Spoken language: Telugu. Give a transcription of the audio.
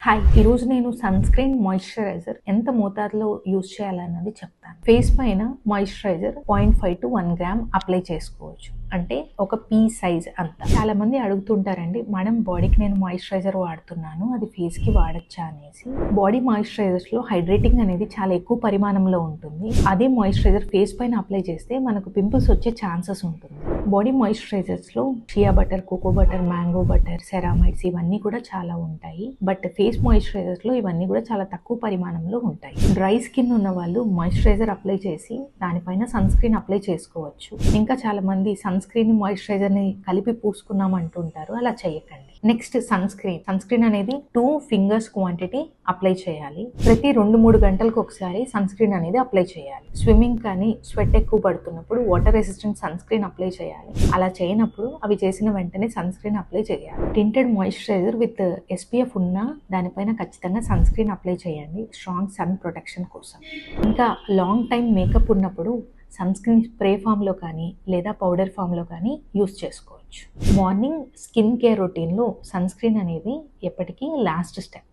హాయ్! ఈరోజు నేను సన్‌స్క్రీన్ మాయిశ్చరైజర్ ఎంత మోతాదులో యూజ్ చేయాలన్నది చెప్తాను. ఫేస్ పైన మాయిశ్చరైజర్ 0.5-1 గ్రామ్ అప్లై చేసుకోవచ్చు. అంటే ఒక పీ సైజ్ అంత. చాలామంది అడుగుతుంటారండి, మేడం బాడీకి నేను మాయిశ్చరైజర్ వాడుతున్నాను, అది ఫేస్‌కి వాడొచ్చా అనేసి. బాడీ మాయిశ్చరైజర్స్‌లో హైడ్రేటింగ్ అనేది చాలా ఎక్కువ పరిమాణంలో ఉంటుంది. అదే మాయిశ్చరైజర్ ఫేస్ పైన అప్లై చేస్తే మనకు పింపుల్స్ వచ్చే ఛాన్సెస్ ఉంటుంది. బాడీ మాయిశ్చరైజర్స్‌లో shea butter, cocoa butter, mango butter, ceramides ఇవన్నీ కూడా చాలా ఉంటాయి. బట్ ఫేస్ మాయిశ్చరైజర్స్‌లో ఇవన్నీ కూడా చాలా తక్కువ పరిమాణంలో ఉంటాయి. డ్రై స్కిన్ ఉన్న వాళ్ళు మాయిశ్చరైజర్ అప్లై చేసి దానిపైన సన్ స్క్రీన్ అప్లై చేసుకోవచ్చు. ఇంకా చాలా మంది సన్ స్క్రీన్ మాయిశ్చరైజర్ని కలిపి పూసుకున్నాం అంటుంటారు, అలా చేయకండి. నెక్స్ట్ సన్ స్క్రీన్ అనేది 2 ఫింగర్స్ క్వాంటిటీ అప్లై చేయాలి. ప్రతి 2-3 గంటలకు ఒకసారి సన్ స్క్రీన్ అనేది అప్లై చేయాలి. స్విమ్మింగ్ కానీ స్వెట్ ఎక్కువ పడుతున్నప్పుడు water resistant sunscreen apply చేయాలి. అలా చేయనప్పుడు అవి చేసిన వెంటనే సన్ స్క్రీన్ అప్లై చేయాలి. టింటెడ్ మాయిశ్చరైజర్ విత్ SPF ఉన్న దానిపైన ఖచ్చితంగా సన్ స్క్రీన్ అప్లై చేయండి, స్ట్రాంగ్ సన్ ప్రొటెక్షన్ కోసం. ఇంకా లాంగ్ టైం మేకప్ ఉన్నప్పుడు సన్ స్క్రీన్ స్ప్రే ఫామ్లో కానీ లేదా పౌడర్ ఫామ్లో కానీ యూస్ చేసుకోవచ్చు. మార్నింగ్ స్కిన్ కేర్ రొటీన్లో సన్ స్క్రీన్ అనేది ఎప్పటికీ లాస్ట్ స్టెప్.